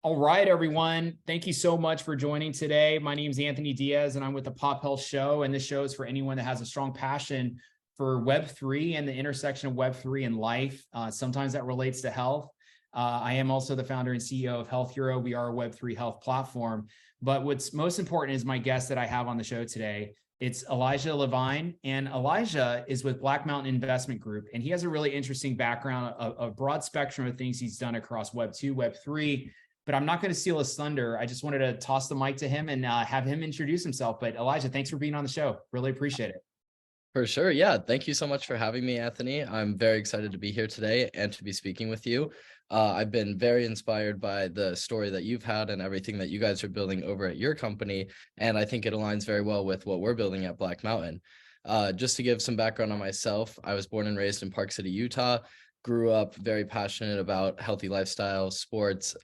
All right, everyone. Thank you so much for joining today. My name is Anthony Diaz, and I'm with the Pop Health Show. And this show is for anyone that has a strong passion for Web3 and the intersection of Web3 and life. Sometimes that relates to health. I am also the founder and CEO of Health Hero. We are a Web3 health platform. But what's most important is my guest that I have on the show today. It's Elijah Levine, and Elijah is with Black Mountain Investment Group, and he has a really interesting background, a broad spectrum of things he's done across Web2, Web3, but I'm not going to steal his thunder. I just wanted to toss the mic to him and have him introduce himself. But Elijah, thanks for being on the show. Really appreciate it. For sure. Yeah. Thank you so much for having me, Anthony. I'm very excited to be here today and to be speaking with you. I've been very inspired by the story that you've had and everything that you guys are building over at your company. And I think it aligns very well with what we're building at Black Mountain. Just to give some background on myself, I was born and raised in Park City, Utah. Grew up very passionate about healthy lifestyle, sports,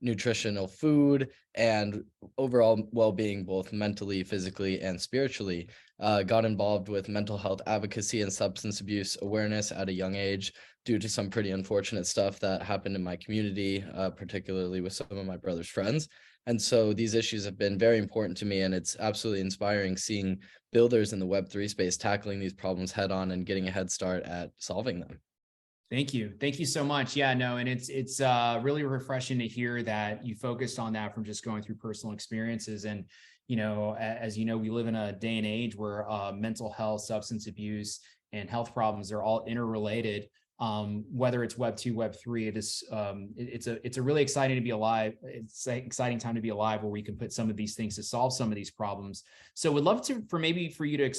nutritional food, and overall well-being, both mentally, physically, and spiritually. Got involved with mental health advocacy and substance abuse awareness at a young age due to some pretty unfortunate stuff that happened in my community, particularly with some of my brother's friends. And so these issues have been very important to me, and it's absolutely inspiring seeing builders in the Web3 space tackling these problems head on and getting a head start at solving them. Thank you. Thank you so much. Yeah, no, and it's really refreshing to hear that you focused on that from just going through personal experiences. And, as you know, we live in a day and age where mental health, substance abuse, and health problems are all interrelated. Whether it's Web2, Web3, it's a really exciting to be alive. It's an exciting time to be alive where we can put some of these things to solve some of these problems. So would love for you to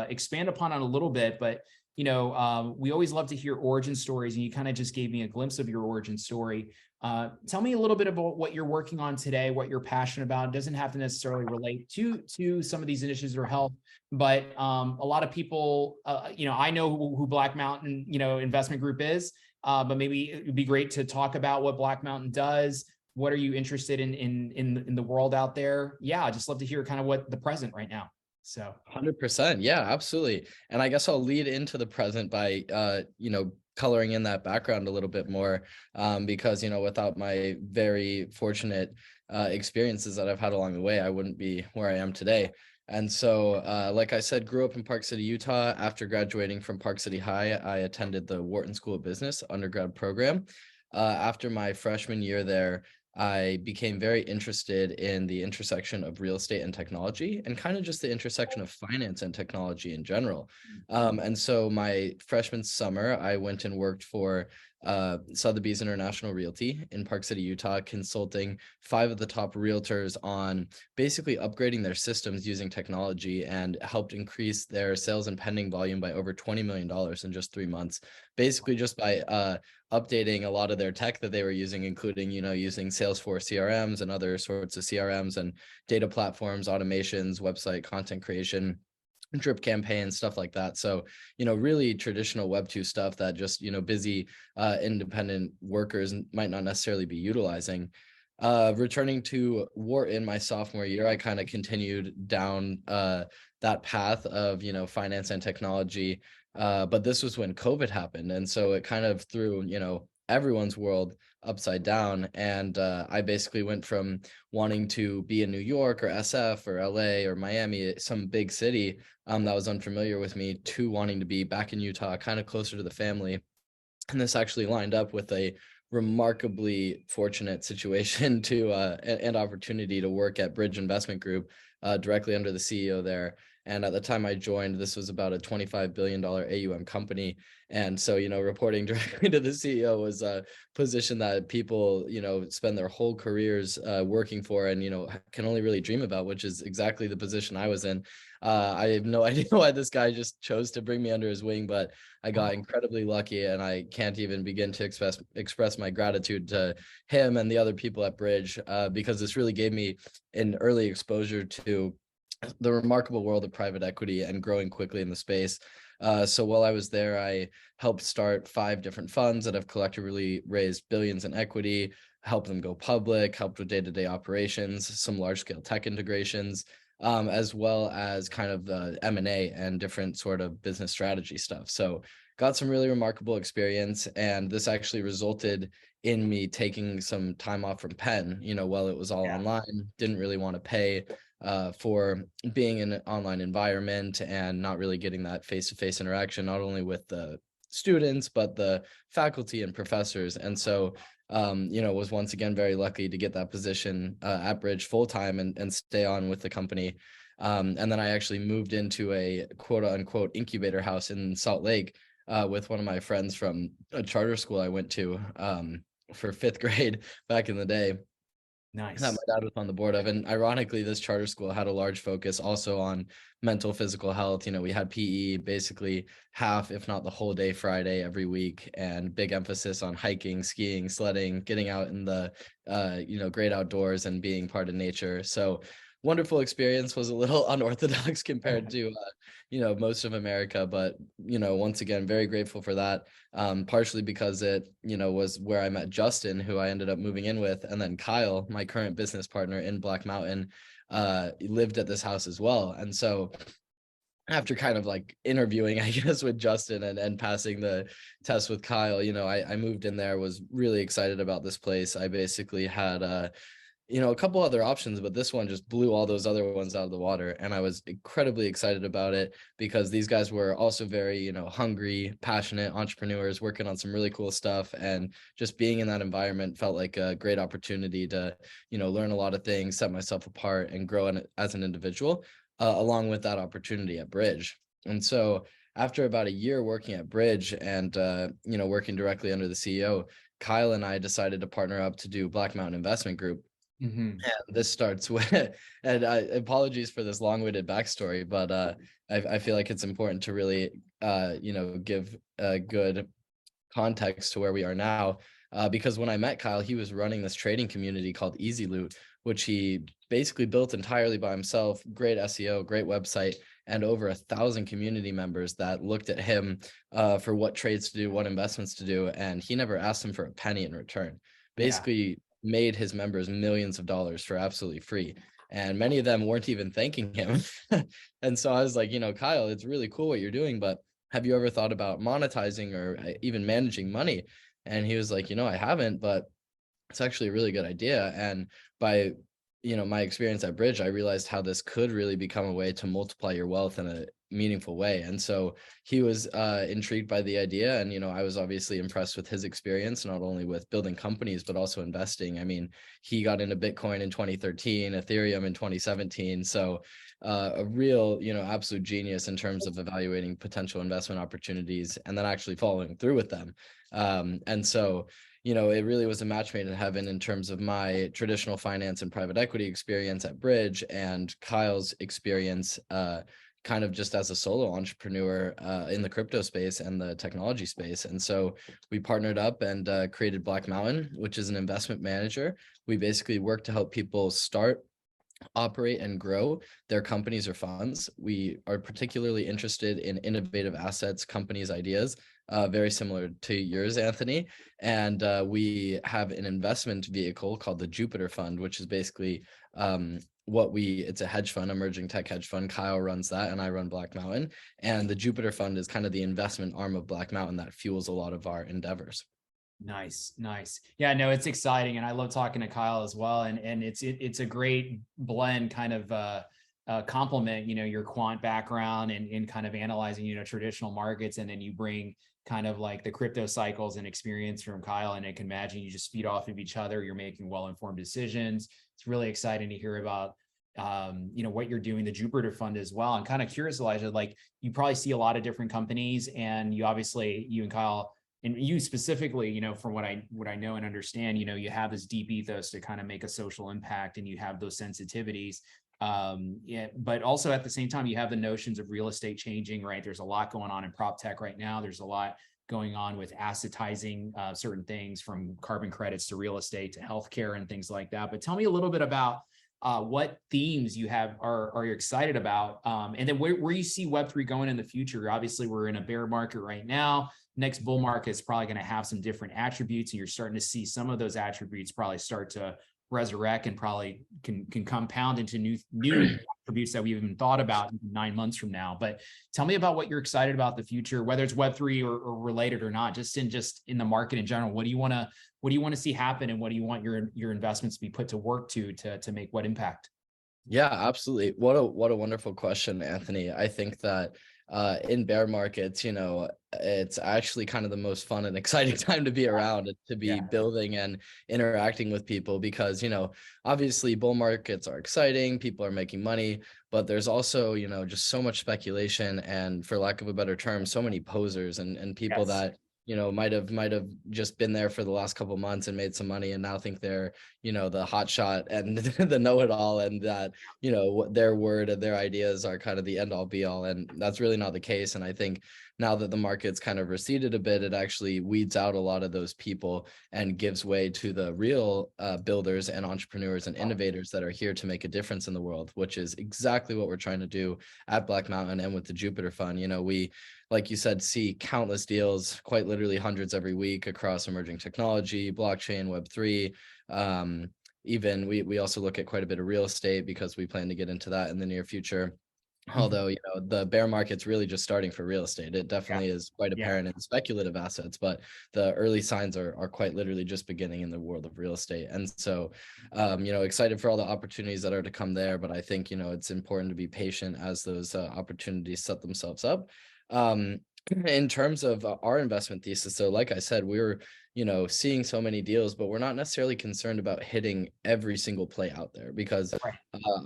expand upon it a little bit, but we always love to hear origin stories, and you kind of just gave me a glimpse of your origin story. Tell me a little bit about what you're working on today, what you're passionate about. It doesn't have to necessarily relate to some of these initiatives or health, but a lot of people, I know who Black Mountain, Investment Group is, but maybe it would be great to talk about what Black Mountain does. What are you interested in the world out there? Yeah, I'd just love to hear kind of what the present right now. So 100%. Yeah, absolutely. And I guess I'll lead into the present by, coloring in that background a little bit more, because, without my very fortunate experiences that I've had along the way, I wouldn't be where I am today. And so, like I said, grew up in Park City, Utah. After graduating from Park City High, I attended the Wharton School of Business undergrad program. After my freshman year there, I became very interested in the intersection of real estate and technology, and kind of just the intersection of finance and technology in general. And so my freshman summer, I went and worked for Sotheby's International Realty in Park City, Utah, consulting 5 of the top realtors on basically upgrading their systems using technology, and helped increase their sales and pending volume by over $20 million in just 3 months, basically just by updating a lot of their tech that they were using, including, using Salesforce CRMs and other sorts of CRMs and data platforms, automations, website content creation, drip campaigns, stuff like that. So, really traditional Web2 stuff that just, busy independent workers might not necessarily be utilizing. Returning to Wharton my sophomore year, I kind of continued down that path of, finance and technology. But this was when COVID happened. And so it kind of threw, everyone's world upside down. And I basically went from wanting to be in New York or SF or LA or Miami, some big city that was unfamiliar with me, to wanting to be back in Utah, kind of closer to the family. And this actually lined up with a remarkably fortunate situation to and opportunity to work at Bridge Investment Group, directly under the CEO there. And at the time I joined, this was about a $25 billion AUM company. And so, reporting directly to the CEO was a position that people, spend their whole careers working for, and, can only really dream about, which is exactly the position I was in. I have no idea why this guy just chose to bring me under his wing, but I got incredibly lucky, and I can't even begin to express my gratitude to him and the other people at Bridge, because this really gave me an early exposure to the remarkable world of private equity and growing quickly in the space. So while I was there, I helped start 5 different funds that have collectively raised billions in equity, helped them go public, helped with day-to-day operations, some large-scale tech integrations, as well as kind of the M&A and different sort of business strategy stuff. So got some really remarkable experience. And this actually resulted in me taking some time off from Penn, while it was all Yeah. online, didn't really want to pay for being in an online environment and not really getting that face-to-face interaction, not only with the students, but the faculty and professors. And so, was once again very lucky to get that position at Bridge full-time and stay on with the company. And then I actually moved into a quote unquote incubator house in Salt Lake with one of my friends from a charter school I went to for fifth grade back in the day that Nice. my dad was on the board of. And ironically, this charter school had a large focus also on mental, physical health. We had PE basically half, if not the whole day, Friday every week, and big emphasis on hiking, skiing, sledding, getting out in the, great outdoors and being part of nature. So wonderful experience. Was a little unorthodox compared to, most of America, but, once again, very grateful for that. Partially because it, was where I met Justin, who I ended up moving in with, and then Kyle, my current business partner in Black Mountain, lived at this house as well. And so after kind of like interviewing, I guess, with Justin and passing the test with Kyle, I moved in there, was really excited about this place. I basically had a couple other options, but this one just blew all those other ones out of the water. And I was incredibly excited about it because these guys were also very, hungry, passionate entrepreneurs working on some really cool stuff. And just being in that environment felt like a great opportunity to, learn a lot of things, set myself apart and grow as an individual, along with that opportunity at Bridge. And so after about a year working at Bridge and, working directly under the CEO, Kyle and I decided to partner up to do Black Mountain Investment Group. Mm-hmm. And this starts with, and apologies for this long-winded backstory, but I feel like it's important to really, give a good context to where we are now. Because when I met Kyle, he was running this trading community called Easy Loot, which he basically built entirely by himself. Great SEO, great website, and over 1,000 community members that looked at him for what trades to do, what investments to do, and he never asked them for a penny in return. Yeah. Basically made his members millions of dollars for absolutely free. And many of them weren't even thanking him. And so I was like, Kyle, it's really cool what you're doing, but have you ever thought about monetizing or even managing money? And he was like, I haven't, but it's actually a really good idea. And by, my experience at Bridge, I realized how this could really become a way to multiply your wealth in a meaningful way. And so he was intrigued by the idea. And, I was obviously impressed with his experience, not only with building companies, but also investing. I mean, he got into Bitcoin in 2013, Ethereum in 2017. So a real, absolute genius in terms of evaluating potential investment opportunities and then actually following through with them. And so, it really was a match made in heaven in terms of my traditional finance and private equity experience at Bridge and Kyle's experience kind of just as a solo entrepreneur in the crypto space and the technology space. And so we partnered up and created Black Mountain, which is an investment manager. We basically work to help people start, operate, and grow their companies or funds. We are particularly interested in innovative assets, companies, ideas, very similar to yours, Anthony. And we have an investment vehicle called the Jupiter Fund, which is basically it's a hedge fund, emerging tech hedge fund. Kyle runs that and I run Black Mountain. And the Jupiter Fund is kind of the investment arm of Black Mountain that fuels a lot of our endeavors. Nice. Yeah, no, it's exciting. And I love talking to Kyle as well. And it's a great blend kind of complement, your quant background and in kind of analyzing, traditional markets. And then you bring kind of like the crypto cycles and experience from Kyle. And I can imagine you just feed off of each other. You're making well-informed decisions. It's really exciting to hear about, what you're doing, the Jupiter Fund as well. I'm kind of curious, Elijah, like you probably see a lot of different companies and you and Kyle, and you specifically, from what I know and understand, you have this deep ethos to kind of make a social impact and you have those sensitivities. But also at the same time, you have the notions of real estate changing, right? There's a lot going on in prop tech right now. There's a lot going on with assetizing certain things from carbon credits to real estate to healthcare and things like that. But tell me a little bit about what themes you have are you excited about, and then where you see Web3 going in the future. Obviously, we're in a bear market right now. Next bull market is probably going to have some different attributes, and you're starting to see some of those attributes probably start to resurrect and probably can compound into new attributes that we haven't even thought about 9 months from now. But tell me about what you're excited about the future, whether it's Web3 or related or not, just in the market in general. What do you want to see happen, and what do you want your investments to be put to work to make what impact? Yeah, absolutely. What a wonderful question, Anthony. I think that in bear markets, it's actually kind of the most fun and exciting time to be around and to be Yeah. building and interacting with people because, obviously bull markets are exciting, people are making money, but there's also, just so much speculation and, for lack of a better term, so many posers and people Yes. that might have just been there for the last couple months and made some money and now think they're the hot shot and the know-it-all, and that their word and their ideas are kind of the end all be all, and that's really not the case. And I think now that the market's kind of receded a bit, it actually weeds out a lot of those people and gives way to the real builders and entrepreneurs and innovators that are here to make a difference in the world, which is exactly what we're trying to do at Black Mountain and with the Jupiter Fund. We, like you said, see countless deals, quite literally hundreds every week across emerging technology, blockchain, Web3. Even we also look at quite a bit of real estate because we plan to get into that in the near future. Although, the bear market's really just starting for real estate. It Yeah. definitely is quite Yeah. apparent in speculative assets, but the early signs are quite literally just beginning in the world of real estate. And so, excited for all the opportunities that are to come there. But I think, it's important to be patient as those opportunities set themselves up. In terms of our investment thesis, so like I said, we're seeing so many deals, but we're not necessarily concerned about hitting every single play out there because Right.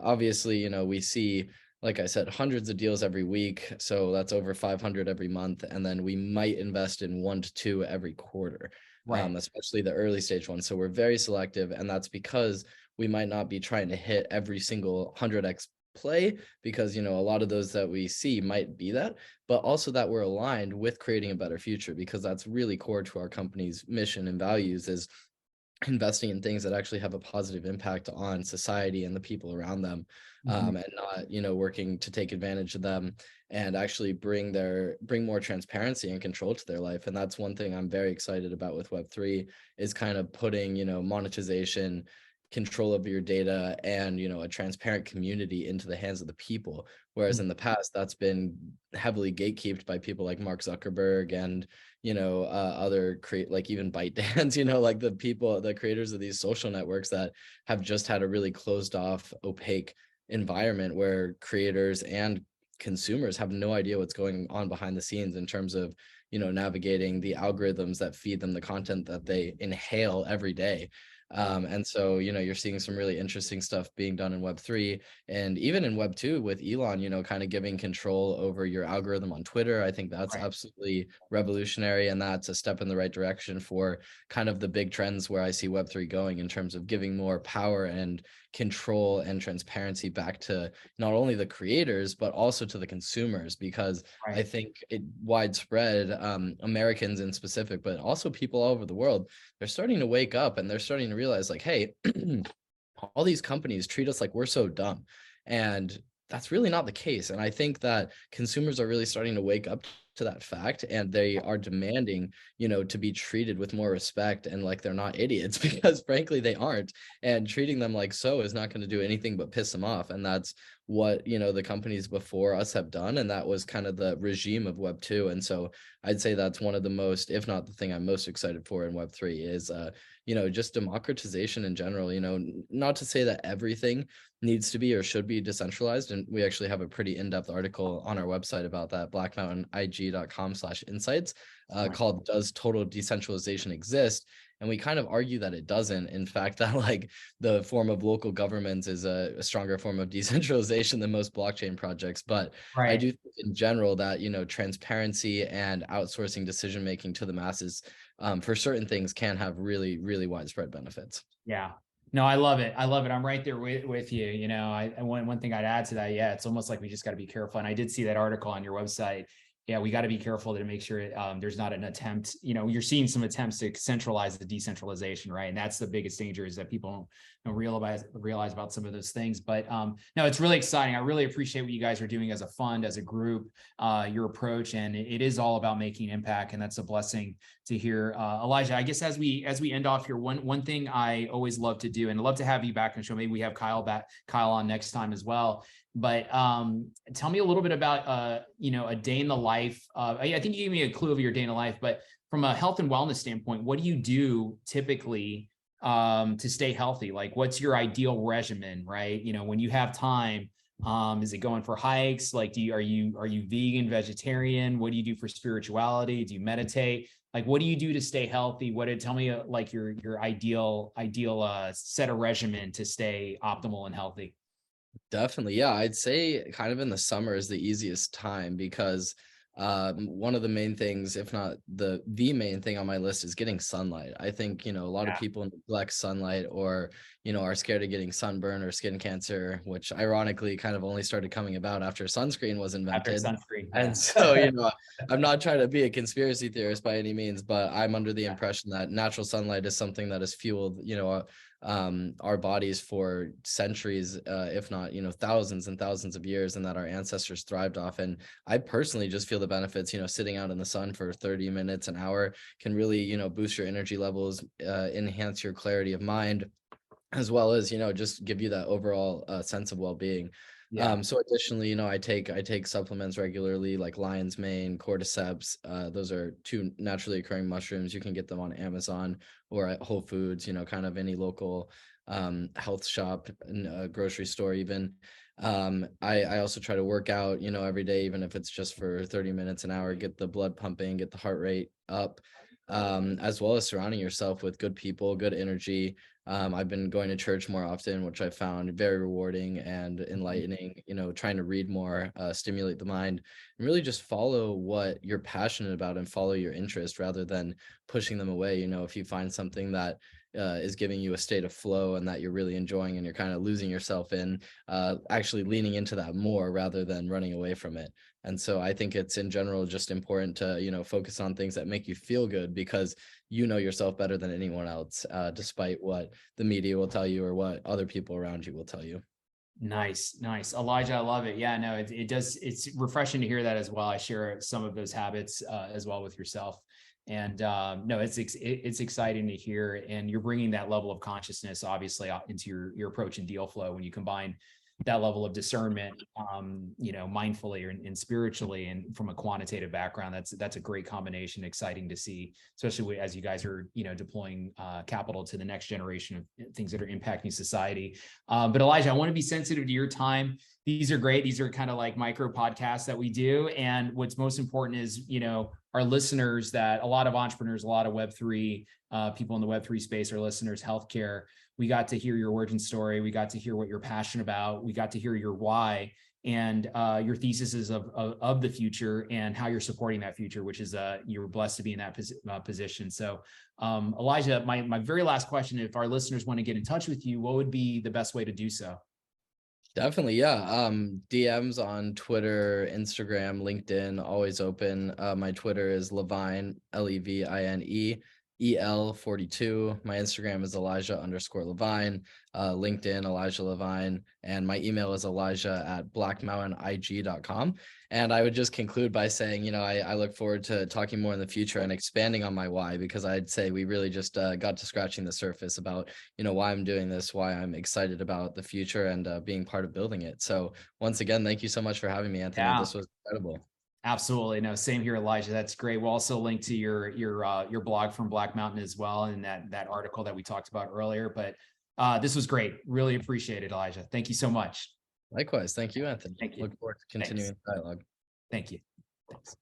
obviously, we see, like I said, hundreds of deals every week. So that's over 500 every month. And then we might invest in 1 to 2 every quarter, Right. especially the early stage ones. So we're very selective. And that's because we might not be trying to hit every single 100x play, because, a lot of those that we see might be that, but also that we're aligned with creating a better future, because that's really core to our company's mission and values, is investing in things that actually have a positive impact on society and the people around them, and not working to take advantage of them, and actually bring more transparency and control to their life. And that's one thing I'm very excited about with Web3, is kind of putting monetization, control of your data, and a transparent community into the hands of the people, whereas in the past that's been heavily gatekept by people like Mark Zuckerberg and other create, like even ByteDance, like the creators of these social networks that have just had a really closed off, opaque environment where creators and consumers have no idea what's going on behind the scenes in terms of navigating the algorithms that feed them the content that they inhale every day. And so, you're seeing some really interesting stuff being done in Web3, and even in Web2 with Elon, kind of giving control over your algorithm on Twitter. I think that's Right. absolutely revolutionary. And that's a step in the right direction for kind of the big trends where I see Web3 going, in terms of giving more power and control and transparency back to not only the creators, but also to the consumers. Because Right. I think it widespread, Americans in specific, but also people all over the world, they're starting to wake up and they're starting to realize, like, hey, all these companies treat us like we're so dumb. And that's really not the case. And I think that consumers are really starting to wake up to that fact, and they are demanding, to be treated with more respect and like they're not idiots, because frankly they aren't. And treating them like so is not going to do anything but piss them off. And that's what, the companies before us have done. And that was kind of the regime of Web2. And so I'd say that's one of the most, if not the thing I'm most excited for in Web3, is just democratization in general. Not to say that everything needs to be or should be decentralized. And we actually have a pretty in-depth article on our website about that, blackmountanig.com/insights, Right. called "Does Total Decentralization Exist?" And we kind of argue that it doesn't. In fact, that like the form of local governments is a stronger form of decentralization than most blockchain projects. But I Right. do think in general that, transparency and outsourcing decision making to the masses, for certain things, can have really, really widespread benefits. Yeah. No, I love it. I love it. I'm right there with you. One thing I'd add to that, yeah, it's almost like we just got to be careful. And I did see that article on your website. yeah, we got to be careful to make sure there's not an attempt, you're seeing some attempts to centralize the decentralization, right? And that's the biggest danger, is that people don't realize about some of those things. But no, it's really exciting. I really appreciate what you guys are doing as a fund, as a group, your approach, and it is all about making impact. And that's a blessing to hear. Elijah, I guess as we end off here, one thing I always love to do, and I'd love to have you back on the show. Maybe we have Kyle on next time as well. But tell me a little bit about, a day in the life. I think you gave me a clue of your day in the life, but from a health and wellness standpoint, what do you do typically to stay healthy? Like, what's your ideal regimen, right? When you have time, is it going for hikes? Like, are you vegan, vegetarian? What do you do for spirituality? Do you meditate? Like, what do you do to stay healthy? Tell me like your ideal set of regimen to stay optimal and healthy? Definitely. Yeah, I'd say kind of in the summer is the easiest time because one of the main things, if not the main thing on my list, is getting sunlight. I think, a lot of people neglect sunlight, or, are scared of getting sunburn or skin cancer, which ironically kind of only started coming about after sunscreen was After invented. sunscreen. And so, I'm not trying to be a conspiracy theorist by any means, but I'm under the impression that natural sunlight is something that has fueled, our bodies for centuries, if not, thousands and thousands of years, and that our ancestors thrived off. And I personally just feel the benefits, sitting out in the sun for 30 minutes, an hour can really, boost your energy levels, enhance your clarity of mind, as well as, just give you that overall sense of well-being. Yeah. So additionally, I take supplements regularly, like lion's mane, cordyceps. Those are two naturally occurring mushrooms. You can get them on Amazon or at Whole Foods, kind of any local health shop and grocery store even. I also try to work out, every day, even if it's just for 30 minutes, an hour, get the blood pumping, get the heart rate up, as well as surrounding yourself with good people, good energy. I've been going to church more often, which I found very rewarding and enlightening, trying to read more, stimulate the mind, and really just follow what you're passionate about and follow your interest rather than pushing them away. If you find something that is giving you a state of flow and that you're really enjoying and you're kind of losing yourself in, actually leaning into that more rather than running away from it. And so I think it's in general just important to, focus on things that make you feel good, because you know yourself better than anyone else, despite what the media will tell you or what other people around you will tell you. Nice. Elijah, I love it. Yeah, no, it does. It's refreshing to hear that as well. I share some of those habits as well with yourself. And no, it's exciting to hear. And you're bringing that level of consciousness, obviously, into your approach and deal flow when you combine that level of discernment, mindfully and spiritually, and from a quantitative background. That's a great combination. Exciting to see, especially as you guys are, deploying capital to the next generation of things that are impacting society. But Elijah, I want to be sensitive to your time. These are great. These are kind of like micro podcasts that we do. And what's most important is, our listeners, that a lot of entrepreneurs, a lot of Web3 people in the Web3 space are listeners, healthcare. We got to hear your origin story. We got to hear what you're passionate about. We got to hear your why and your theses of the future and how you're supporting that future, which is you're blessed to be in that position. So Elijah, my very last question, if our listeners want to get in touch with you, what would be the best way to do so? Definitely, yeah. DMs on Twitter, Instagram, LinkedIn, always open. My Twitter is Levine, Levine, EL42. My Instagram is Elijah_Levine, LinkedIn, Elijah Levine, and my email is Elijah@blackmountainig.com. And I would just conclude by saying, I look forward to talking more in the future and expanding on my why, because I'd say we really just got to scratching the surface about, why I'm doing this, why I'm excited about the future and being part of building it. So once again, thank you so much for having me, Anthony. Yeah. This was incredible. Absolutely. No, same here, Elijah. That's great. We'll also link to your blog from Black Mountain as well, and that article that we talked about earlier. But this was great. Really appreciate it, Elijah. Thank you so much. Likewise. Thank you, Anthony. Thank you. Look forward to continuing the dialogue. Thank you. Thanks.